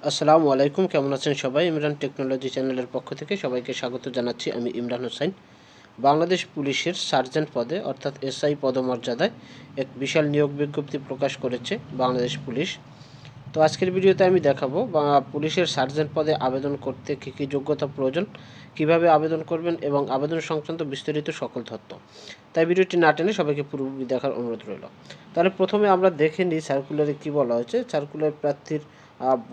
আসসালামু আলাইকুম, কেমন আছেন সবাই? ইমরান টেকনোলজি চ্যানেলের পক্ষ থেকে সবাইকে স্বাগত জানাচ্ছি। আমি ইমরান হোসাইন। বাংলাদেশ পুলিশের সার্জেন্ট পদে অর্থাৎ এসআই পদমর্যাদায় এক বিশাল নিয়োগ বিজ্ঞপ্তি প্রকাশ করেছে বাংলাদেশ পুলিশ। তো আজকের ভিডিওতে আমি দেখাবো পুলিশের সার্জেন্ট পদে আবেদন করতে কী কী যোগ্যতা প্রয়োজন, কিভাবে আবেদন করবেন এবং আবেদন সংক্রান্ত বিস্তারিত সকল তথ্য। তাই ভিডিওটি না টেনে সবাইকে পুরোপুরি দেখার অনুরোধ রইল। তাহলে প্রথমে আমরা দেখে নিই সার্কুলারে কী বলা হয়েছে। সার্কুলার প্রার্থীর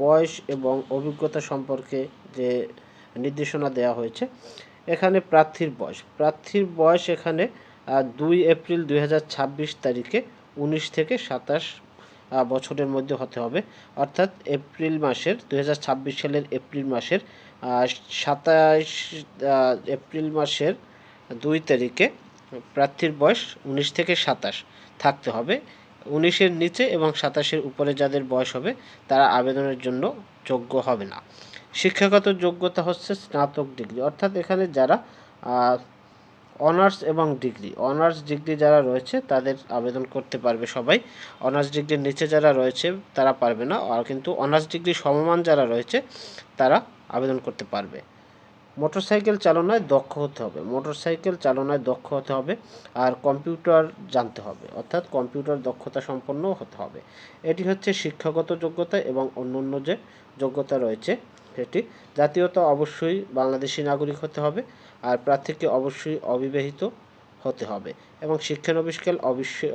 বয়স এবং অভিজ্ঞতা সম্পর্কে যে নির্দেশনা দেওয়া হয়েছে। এখানে প্রার্থীর বয়স এখানে 2 এপ্রিল 2026 তারিখে 19 থেকে 27 বছরের মধ্যে হতে হবে। অর্থাৎ এপ্রিল মাসের 2026 সালের এপ্রিল মাসের 27 এপ্রিল মাসের 2 তারিখে প্রার্থীর বয়স 19 থেকে 27 থাকতে হবে। 19-এর নিচে এবং 27-এর উপরে যাদের বয়স হবে তারা আবেদনের জন্য যোগ্য হবে না। শিক্ষাগত যোগ্যতা হচ্ছে স্নাতক ডিগ্রি, অর্থাৎ এখানে যারা অনার্স ডিগ্রি যারা রয়েছে তাদের আবেদন করতে পারবে সবাই। অনার্স ডিগ্রির নিচে যারা রয়েছে তারা পারবে না, আর কিন্তু অনার্স ডিগ্রি সমমান যারা রয়েছে তারা আবেদন করতে পারবে। মোটরসাইকেল চালনায় দক্ষ হতে হবে আর কম্পিউটার জানতে হবে, অর্থাৎ কম্পিউটার দক্ষতা সম্পন্ন হতে হবে। এটি হচ্ছে শিক্ষাগত যোগ্যতা এবং অন্যান্য যে যোগ্যতা রয়েছে সেটি। জাতীয়তা অবশ্যই বাংলাদেশি নাগরিক হতে হবে আর প্রার্থীকে অবশ্যই অবিবাহিত হতে হবে এবং শিক্ষানবিশকাল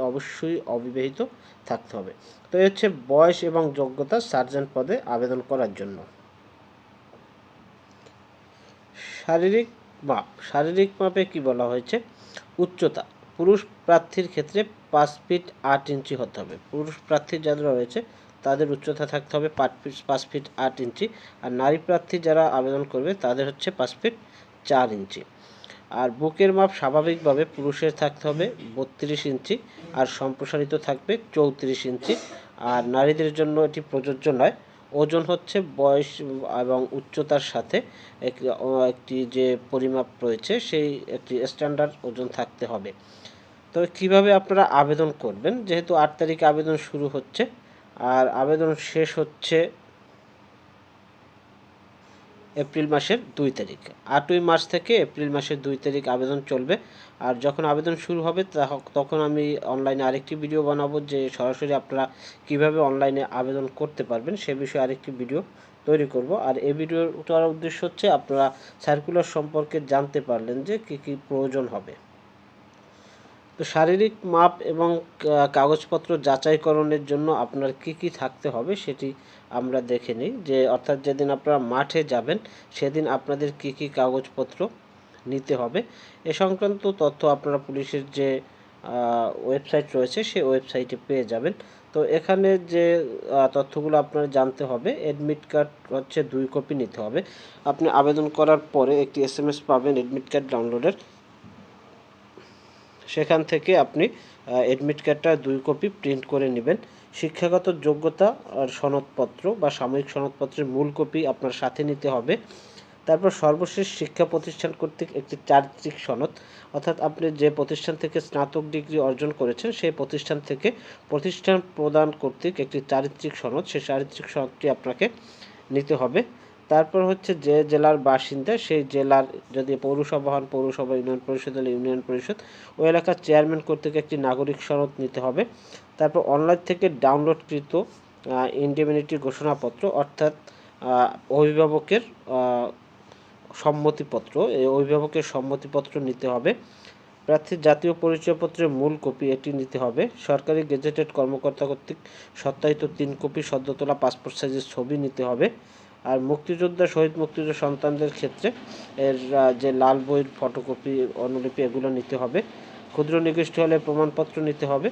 অবশ্যই অবিবাহিত থাকতে হবে। তো এই হচ্ছে বয়স এবং যোগ্যতা সার্জেন্ট পদে আবেদন করার জন্য। শারীরিক মাপে কি বলা হয়েছে? উচ্চতা পুরুষ প্রার্থীর ক্ষেত্রে 5 ফিট 8 ইঞ্চি হতে হবে। পুরুষ প্রার্থী যারা রয়েছে তাদের উচ্চতা থাকতে হবে 5 ফিট 8 ইঞ্চি, আর নারী প্রার্থী যারা আবেদন করবে তাদের হচ্ছে 5 ফিট 4 ইঞ্চি। আর বুকের মাপ স্বাভাবিকভাবে পুরুষের থাকতে হবে 32 ইঞ্চি আর সম্প্রসারিত থাকবে 34 ইঞ্চি, আর নারীদের জন্য এটি প্রযোজ্য নয়। ওজন হচ্ছে বয়স এবং উচ্চতার সাথে একটি যে পরিমাপ রয়েছে সেই একটি স্ট্যান্ডার্ড ওজন থাকতে হবে। তো কিভাবে আপনারা আবেদন করবেন? যেহেতু 8 তারিখে আবেদন শুরু হচ্ছে আর আবেদন শেষ হচ্ছে এপ্রিল মাসের 2 তারিখ। 8ই মার্চ থেকে এপ্রিল মাসের 2 তারিখ আবেদন চলবে। আর যখন আবেদন শুরু হবে তখন আমি অনলাইনে আরেকটি ভিডিও বানাবো যে সরাসরি আপনারা কিভাবে অনলাইনে আবেদন করতে পারবেন সে বিষয়ে আরেকটি ভিডিও তৈরি করব। আর এই ভিডিওটার উদ্দেশ্য হচ্ছে আপনারা সার্কুলার সম্পর্কে জানতে পারলেন যে কী কী প্রয়োজন হবে। তো শারীরিক মাপ এবং কাগজপত্র যাচাইকরণের জন্য আপনার কি কি থাকতে হবে সেটি আমরা দেখে নিই। যে অর্থাৎ যেদিন আপনারা মাঠে যাবেন সেদিন আপনাদের কি কি কাগজপত্র নিতে হবে এ সংক্রান্ত তথ্য আপনারা পুলিশের যে ওয়েবসাইট রয়েছে সেই ওয়েবসাইটে পেয়ে যাবেন। তো এখানে যে তথ্যগুলো আপনার জানতে হবে, অ্যাডমিট কার্ড হচ্ছে 2 কপি নিতে হবে। আপনি আবেদন করার পরে একটি SMS পাবেন অ্যাডমিট কার্ড ডাউনলোডের, সেখান থেকে আপনি অ্যাডমিট কার্ডটা 2 কপি প্রিন্ট করে নেবেন। শিক্ষাগত যোগ্যতা আর সনদপত্র বা সাময়িক সনদপত্রের মূল কপি আপনার সাথে নিতে হবে। তারপর সর্বশেষ শিক্ষা প্রতিষ্ঠান কর্তৃক একটি চারিত্রিক সনদ, অর্থাৎ আপনি যে প্রতিষ্ঠান থেকে স্নাতক ডিগ্রি অর্জন করেছেন সেই প্রতিষ্ঠান থেকে প্রতিষ্ঠান প্রদান কর্তৃক একটি চারিত্রিক সনদ, সেই চারিত্রিক সনদটি আপনাকে নিতে হবে। তারপর হচ্ছে যে জেলার বাসিন্দা সেই জেলার, যদি পৌরসভা হন পৌরসভা, ইউনিয়ন পরিষদ হলে ইউনিয়ন পরিষদ, ওই এলাকার চেয়ারম্যান কর্তৃক একটি নাগরিক সনদ নিতে হবে। তারপর অনলাইন থেকে ডাউনলোডকৃত ইন্ডেমনিটি ঘোষণাপত্র, অর্থাৎ অভিভাবকের সম্মতিপত্র, এই অভিভাবকের সম্মতিপত্র নিতে হবে। প্রার্থীর জাতীয় পরিচয়পত্রের মূল কপি এটি নিতে হবে। সরকারি গেজেটেড কর্মকর্তা কর্তৃক সত্যায়িত 3 কপি সদ্য তোলা পাসপোর্ট সাইজের ছবি নিতে হবে। আর মুক্তিযোদ্ধা শহীদ মুক্তিযোদ্ধা সন্তানদের ক্ষেত্রে এর যে লাল বইয়ের ফটোকপি অনুলিপি এগুলো নিতে হবে। ক্ষুদ্র নিগোষ্ঠী হলে প্রমাণপত্র নিতে হবে।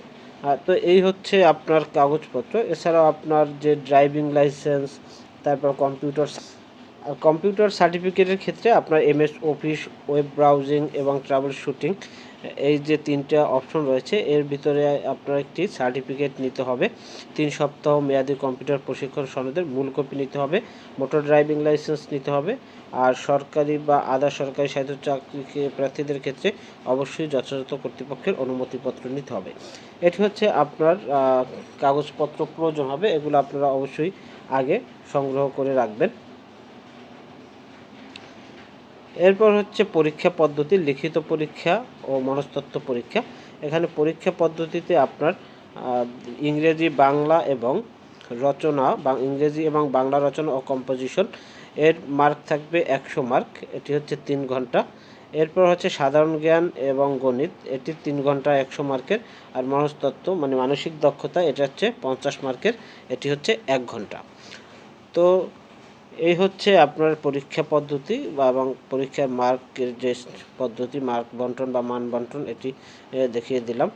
তো এই হচ্ছে আপনার কাগজপত্র। এছাড়াও আপনার যে ড্রাইভিং লাইসেন্স, তারপর কম্পিউটার সার্টিফিকেটের ক্ষেত্রে আপনার MS অফিস, ওয়েব ব্রাউজিং এবং ট্রাভেল শুটিং, এই যে 3টা অপশন রয়েছে এর ভিতরে আপনার একটি সার্টিফিকেট নিতে হবে। 3 সপ্তাহ মেয়াদী কম্পিউটার প্রশিক্ষণ সনদের মূল কপি নিতে হবে। মোটর ড্রাইভিং লাইসেন্স নিতে হবে। আর সরকারি বা আধা সরকারি স্বায়ত্ত চাকরি প্রার্থীদের ক্ষেত্রে অবশ্যই যথাযথ কর্তৃপক্ষের অনুমতিপত্র নিতে হবে। এটি হচ্ছে আপনার কাগজপত্র প্রয়োজন হবে, এগুলো আপনারা অবশ্যই আগে সংগ্রহ করে রাখবেন। এরপর হচ্ছে পরীক্ষা পদ্ধতি, লিখিত পরীক্ষা ও মনস্তত্ত্ব পরীক্ষা। এখানে পরীক্ষা পদ্ধতিতে আপনার ইংরেজি, বাংলা এবং রচনা বা ইংরেজি এবং বাংলা রচনা ও কম্পোজিশন এর মার্ক থাকবে 100 মার্ক, এটি হচ্ছে 3 ঘন্টা। এরপর হচ্ছে সাধারণ জ্ঞান এবং গণিত, এটি 3 ঘন্টা 100 মার্কের। আর মনস্তত্ত্ব মানে মানসিক দক্ষতা, এটা হচ্ছে 50 মার্কের, এটি হচ্ছে 1 ঘন্টা। তো এই হচ্ছে আপনার পরীক্ষা পদ্ধতি এবং পরীক্ষার মার্কের যে পদ্ধতি, মার্ক বন্টন বা মান বন্টন, এটি দেখিয়ে দিলাম।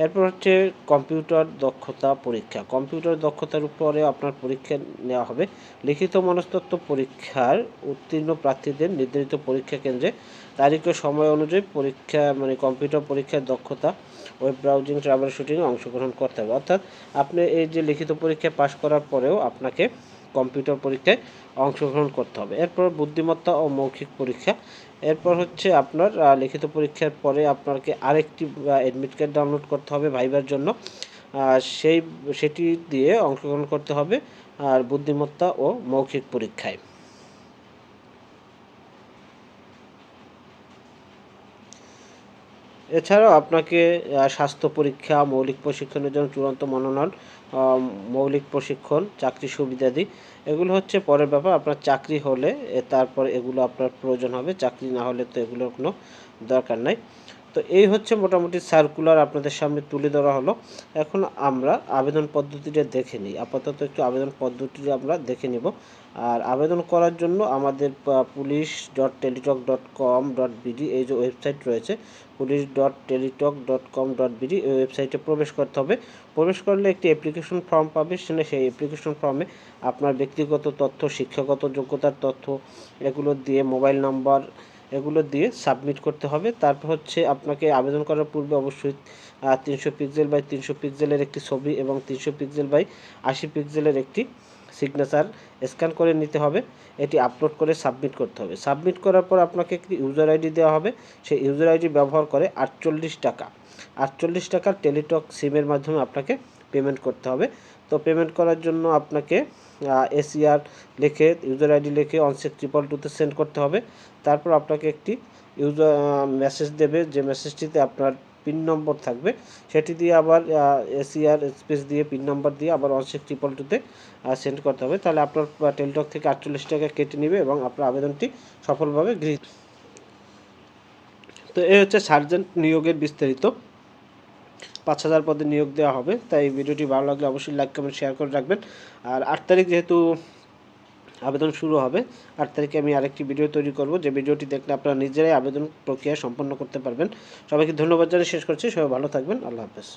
এরপর হচ্ছে কম্পিউটার দক্ষতা পরীক্ষা। কম্পিউটার দক্ষতার উপরে আপনার পরীক্ষা নেওয়া হবে। লিখিত মনস্তত্ত্ব পরীক্ষার উত্তীর্ণ প্রার্থীদের নির্ধারিত পরীক্ষা কেন্দ্রে তারিখ ও সময় অনুযায়ী পরীক্ষা মানে কম্পিউটার পরীক্ষার দক্ষতা, ওয়েব ব্রাউজিং, ট্রাভেল শুটিংয়ে অংশগ্রহণ করতে হবে। অর্থাৎ আপনি এই যে লিখিত পরীক্ষায় পাশ করার পরেও আপনাকে কম্পিউটার পরীক্ষায় অংশগ্রহণ করতে হবে। এরপর বুদ্ধিমত্তা ও মৌখিক পরীক্ষা। এরপর হচ্ছে আপনার লিখিত পরীক্ষার পরে আপনাকে আরেকটি অ্যাডমিট কার্ড ডাউনলোড করতে হবে ভাইবার জন্য, সেটি দিয়ে অংশগ্রহণ করতে হবে আর বুদ্ধিমত্তা ও মৌখিক পরীক্ষায়। এছাড়াও আপনাকে স্বাস্থ্য পরীক্ষা, মৌলিক প্রশিক্ষণের জন্য চূড়ান্ত মনোনয়ন, মৌলিক প্রশিক্ষণ, চাকরি সুবিধাদি, এগুলো হচ্ছে পরের ব্যাপার। আপনার চাকরি হলে তারপর এগুলো আপনার প্রয়োজন হবে, চাকরি না হলে তো এগুলোর কোনো দরকার নাই। তো এই হচ্ছে মোটামুটি সার্কুলার আপনাদের সামনে তুলে ধরা হলো। এখন আমরা আবেদন পদ্ধতিটা দেখে নিই। আপাতত একটু আবেদন পদ্ধতিটা আমরা দেখে নিব। আর আবেদন করার জন্য আমাদের police.teletalk.com.bd এই যে ওয়েবসাইট রয়েছে, police.teletalk.com.bd এই ওয়েবসাইটে প্রবেশ করতে হবে। প্রবেশ করলে একটি অ্যাপ্লিকেশন ফর্ম পাবে, সেই অ্যাপ্লিকেশন ফর্মে আপনার ব্যক্তিগত তথ্য, শিক্ষাগত যোগ্যতার তথ্য, এগুলো দিয়ে মোবাইল নাম্বার এগুলো দিয়ে সাবমিট করতে হবে। তারপর হচ্ছে আপনাকে আবেদন করার পূর্বে অবশ্যই 300 পিক্সেল বাই 300 পিক্সেলের একটি ছবি এবং 300 পিক্সেল বাই 80 পিক্সেলের একটি সিগনেচার স্ক্যান করে নিতে হবে। এটি আপলোড করে সাবমিট করতে হবে। সাবমিট করার পর আপনাকে একটি ইউজার আইডি দেওয়া হবে। সেই ইউজার আইডি ব্যবহার করে 48 টাকার টেলিটক সিমের মাধ্যমে আপনাকে পেমেন্ট করতে হবে। তো পেমেন্ট করার জন্য আপনাকে এসিআর লিখে, ইউজার আইডি লিখে 16222-তে সেন্ড করতে হবে। তারপর আপনাকে একটি ইউজার মেসেজ দেবে, যে মেসেজটিতে আপনার পিন নম্বর থাকবে, সেটি দিয়ে আবার এসিআর স্পেস দিয়ে পিন নম্বর দিয়ে আবার 16222-তে সেন্ড করতে হবে। তাহলে আপনার টেলিটক থেকে 48 টাকা কেটে নেবে এবং আপনার আবেদনটি সফলভাবে গৃহীত। তো এই হচ্ছে সার্জেন্ট নিয়োগের বিস্তারিত। 5000 পদে নিয়োগ দেওয়া হবে। তাই ভিডিওটি ভালো লাগলে অবশ্যই লাইক, কমেন্ট, শেয়ার করে রাখবেন। আর 8 তারিখ যেহেতু আবেদন শুরু হবে, 8 তারিখে আমি আরেকটি ভিডিও তৈরি করব, যে ভিডিওটি দেখলে আপনারা নিজেরাই আবেদন প্রক্রিয়া সম্পন্ন করতে পারবেন। সবাইকে ধন্যবাদ জানিয়ে শেষ করছি। সবাই ভালো থাকবেন। আল্লাহ হাফেজ।